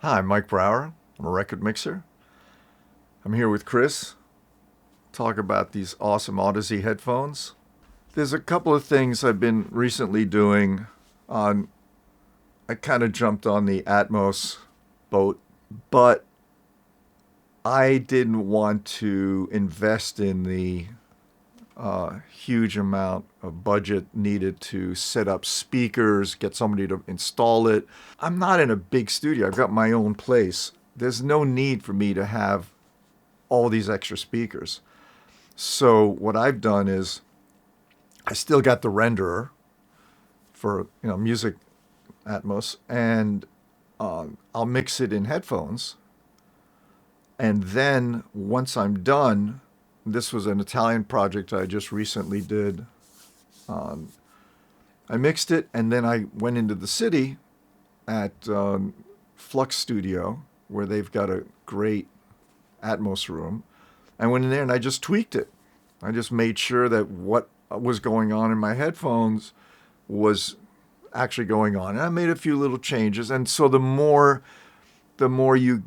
Hi, I'm Mike Brauer. I'm a record mixer. I'm here with Chris. Talk about these awesome Odyssey headphones. There's a couple of things I've been recently doing on I kind of jumped on the Atmos boat, but I didn't want to invest in the huge amount of budget needed to set up speakers, get somebody to install it. I'm not in a big studio. I've got my own place. There's no need for me to have all these extra speakers. So what I've done is I still got the renderer for music Atmos, and I'll mix it in headphones. And then once I'm done, this was an Italian project I just recently did. Um, I mixed it, and then I went into the city at Flux Studio, where they've got a great Atmos room. I went in there and I just tweaked it. I just made sure that what was going on in my headphones was actually going on. And I made a few little changes. And so the more you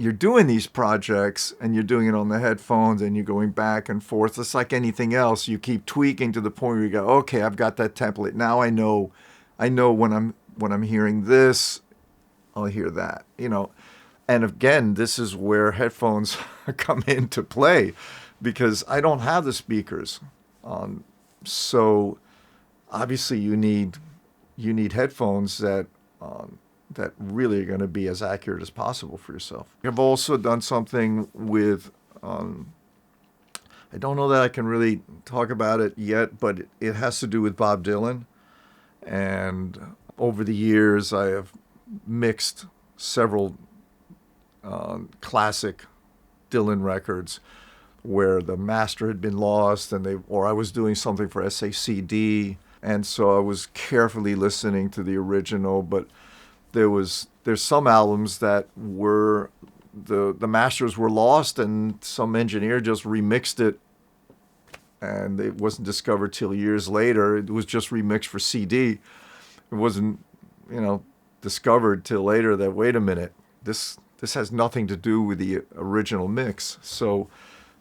you're doing these projects and you're doing it on the headphones and you're going back and forth, it's like anything else. You keep tweaking to the point where you go, okay, I've got that template. Now I know when I'm hearing this, I'll hear that. And again, this is where headphones come into play because I don't have the speakers. So obviously you need headphones that really are going to be as accurate as possible for yourself. I've also done something with I don't know that I can really talk about it yet, but it has to do with Bob Dylan. And over the years, I have mixed several classic Dylan records where the master had been lost, or I was doing something for SACD, and so I was carefully listening to the original. But there's some albums that were the masters were lost, and some engineer just remixed it, and it wasn't discovered till years later. It was just remixed for CD. It wasn't, discovered till later that, wait a minute, this has nothing to do with the original mix. So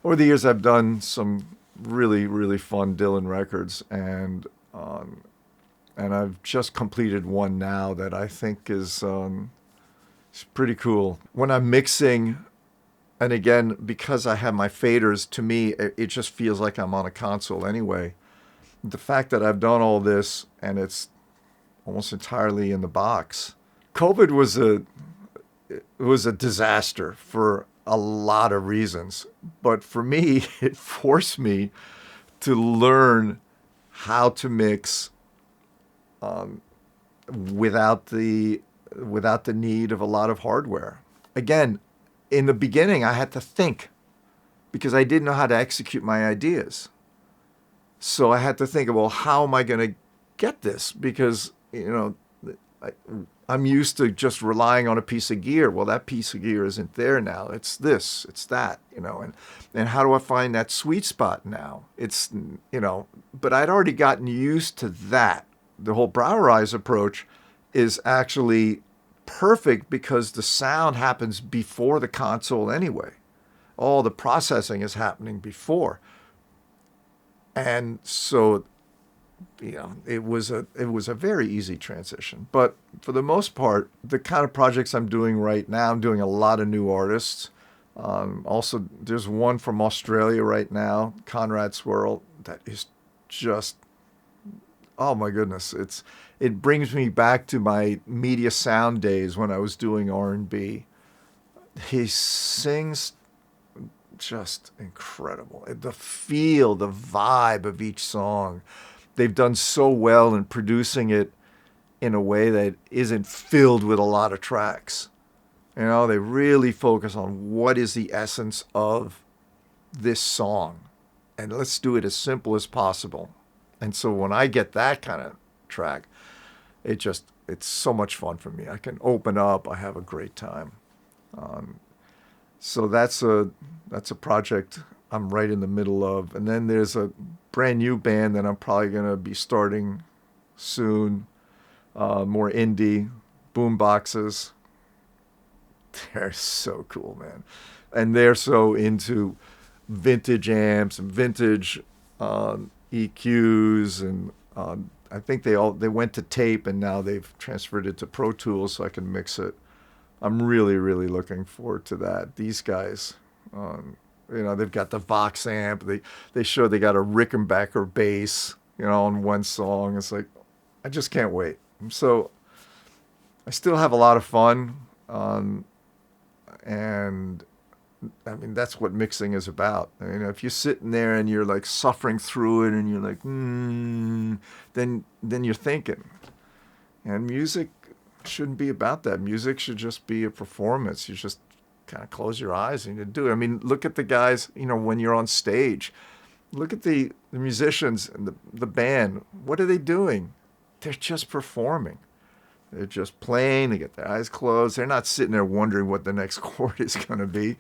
over the years, I've done some really, really fun Dylan records, and I've just completed one now that I think is it's pretty cool. When I'm mixing, and again, because I have my faders, to me, it just feels like I'm on a console anyway. The fact that I've done all this and it's almost entirely in the box. COVID was a disaster for a lot of reasons, but for me, it forced me to learn how to mix without the need of a lot of hardware. Again, in the beginning, I had to think because I didn't know how to execute my ideas. So I had to think, well, how am I going to get this? Because I, I'm used to just relying on a piece of gear. Well, that piece of gear isn't there now. It's this, it's that, and how do I find that sweet spot now? But I'd already gotten used to that. The whole Brauerized approach is actually perfect because the sound happens before the console anyway. All the processing is happening before. And so it was a very easy transition. But for the most part, the kind of projects I'm doing right now, I'm doing a lot of new artists. Also, there's one from Australia right now, Conrad Swirl, that is just, oh my goodness, it brings me back to my media sound days when I was doing R&B. He sings just incredible. The feel, the vibe of each song. They've done so well in producing it in a way that isn't filled with a lot of tracks. They really focus on what is the essence of this song. And let's do it as simple as possible. And so when I get that kind of track, it's so much fun for me. I can open up. I have a great time. So that's a project I'm right in the middle of. And then there's a brand new band that I'm probably going to be starting soon, more indie, boom boxes. They're so cool, man. And they're so into vintage amps and vintage EQs, and I think they went to tape, and now they've transferred it to Pro Tools so I can mix it. I'm really, really looking forward to that. These guys, they've got the Vox amp. They show they got a Rickenbacker bass, on one song. It's like, I just can't wait. So I still have a lot of fun, and I mean, that's what mixing is about. If you're sitting there and you're like suffering through it and you're like, then you're thinking. And music shouldn't be about that. Music should just be a performance. You just kind of close your eyes and you do it. I mean, look at the guys, when you're on stage. Look at the musicians and the band. What are they doing? They're just performing. They're just playing. They get their eyes closed. They're not sitting there wondering what the next chord is going to be.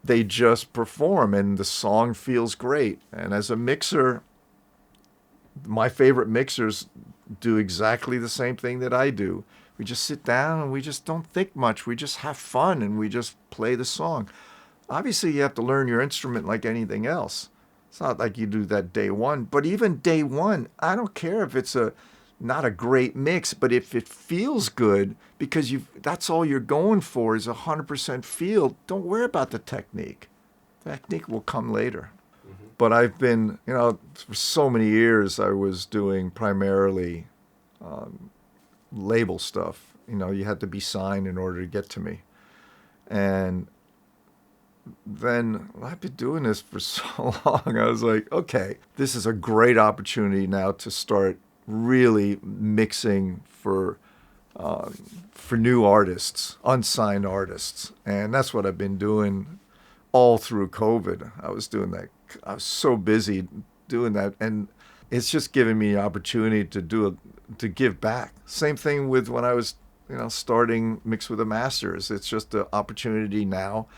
They just perform, and the song feels great. And as a mixer, my favorite mixers do exactly the same thing that I do. We just sit down and we just don't think much. We just have fun and we just play the song. Obviously, you have to learn your instrument like anything else. It's not like you do that day one. But even day one, I don't care if it's not a great mix, but if it feels good, because that's all you're going for is 100% feel, don't worry about the technique. The technique will come later. Mm-hmm. But I've been, for so many years, I was doing primarily label stuff. You had to be signed in order to get to me. And then I've been doing this for so long. I was like, okay, this is a great opportunity now to start really mixing for new artists, unsigned artists. And that's what I've been doing all through COVID. I was doing that. I was so busy doing that. And it's just giving me the opportunity to give back. Same thing with when I was, starting Mix with the Masters. It's just an opportunity now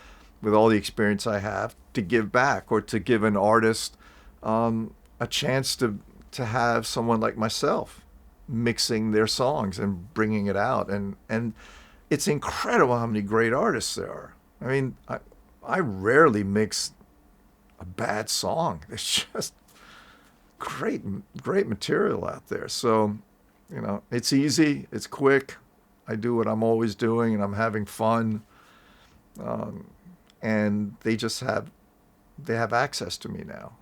with all the experience I have to give back, or to give an artist a chance to have someone like myself mixing their songs and bringing it out. And it's incredible how many great artists there are. I mean, I rarely mix a bad song. It's just great material out there. So, it's easy, it's quick. I do what I'm always doing, and I'm having fun. And they have access to me now,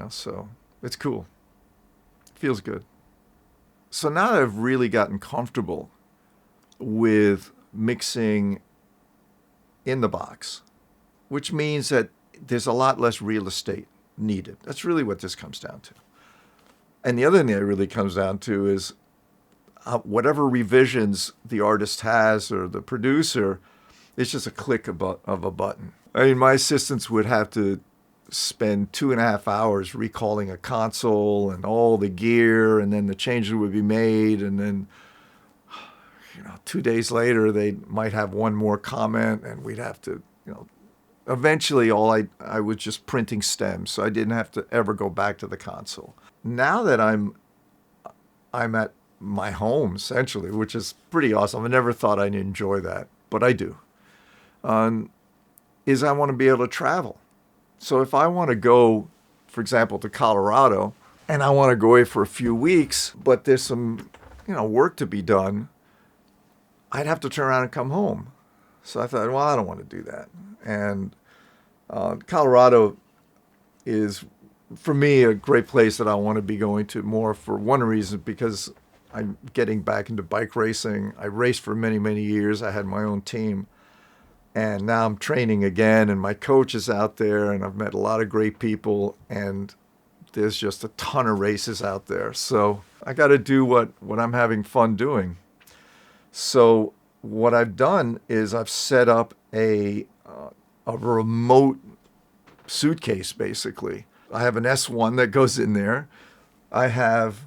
so it's cool. Feels good. So now that I've really gotten comfortable with mixing in the box, which means that there's a lot less real estate needed. That's really what this comes down to. And the other thing that it really comes down to is whatever revisions the artist has or the producer, it's just a click of a button. I mean, my assistants would have to spend 2.5 hours recalling a console and all the gear, and then the changes would be made, and then 2 days later they might have one more comment, and we'd have to eventually I was just printing stems, so I didn't have to ever go back to the console. Now that I'm at my home essentially, which is pretty awesome. I never thought I'd enjoy that, but I do. Is I want to be able to travel. So if I want to go, for example, to Colorado, and I want to go away for a few weeks, but there's some, work to be done, I'd have to turn around and come home. So I thought, well, I don't want to do that. And Colorado is, for me, a great place that I want to be going to more for one reason, because I'm getting back into bike racing. I raced for many, many years. I had my own team. And now I'm training again, and my coach is out there, and I've met a lot of great people, and there's just a ton of races out there. So I got to do what I'm having fun doing. So what I've done is I've set up a remote suitcase, basically. I have an S1 that goes in there. I have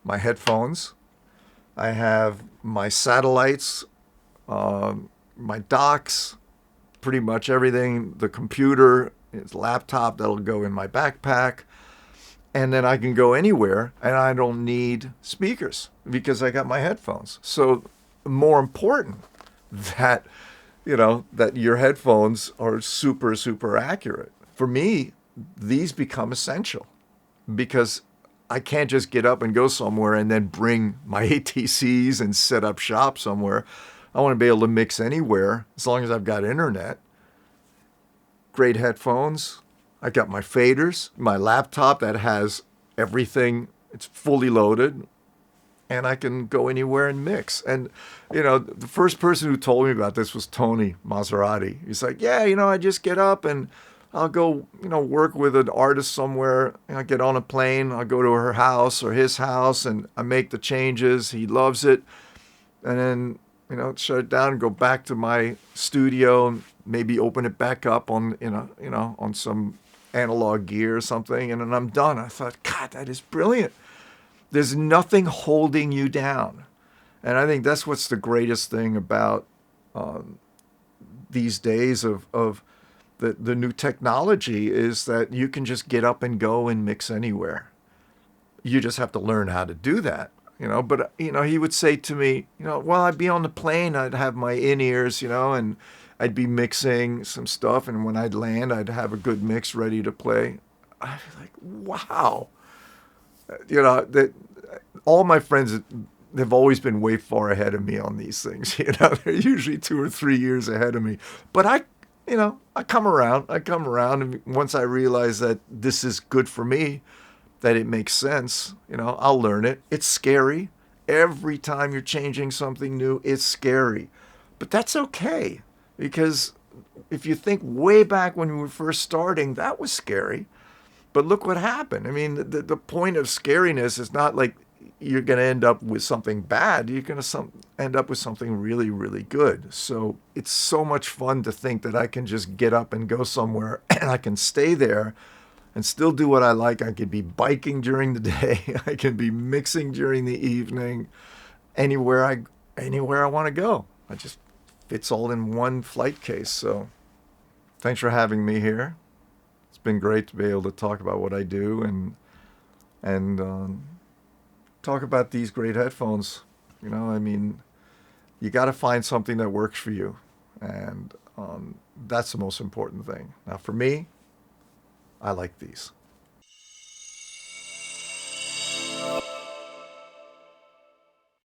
my headphones. I have my satellites, my docks, pretty much everything, the computer, the laptop that'll go in my backpack. And then I can go anywhere, and I don't need speakers because I got my headphones. So more important that, that your headphones are super, super accurate. For me, these become essential because I can't just get up and go somewhere and then bring my ATCs and set up shop somewhere. I want to be able to mix anywhere as long as I've got internet. Great headphones. I got my faders, my laptop that has everything. It's fully loaded, and I can go anywhere and mix. And, the first person who told me about this was Tony Maserati. He's like, yeah, I just get up and I'll go, work with an artist somewhere. I get on a plane. I'll go to her house or his house, and I make the changes. He loves it. And then, shut it down and go back to my studio and maybe open it back up on, on some analog gear or something. And then I'm done. I thought, God, that is brilliant. There's nothing holding you down. And I think that's what's the greatest thing about these days of the new technology is that you can just get up and go and mix anywhere. You just have to learn how to do that, But, he would say to me, well, I'd be on the plane, I'd have my in-ears, and I'd be mixing some stuff. And when I'd land, I'd have a good mix ready to play. I'd be like, wow. That all my friends, they've always been way far ahead of me on these things. They're usually 2 or 3 years ahead of me. But I come around. And once I realize that this is good for me, that it makes sense, I'll learn it. It's scary. Every time you're changing something new, it's scary. But that's okay. Because if you think way back when we were first starting, that was scary. But look what happened. I mean, the point of scariness is not like you're going to end up with something bad. You're going to end up with something really, really good. So it's so much fun to think that I can just get up and go somewhere and I can stay there and still do what I like. I could be biking during the day. I can be mixing during the evening. Anywhere I want to go. It's all in one flight case. So thanks for having me here. It's been great to be able to talk about what I do and talk about these great headphones. You got to find something that works for you, and that's the most important thing. Now, for me, I like these.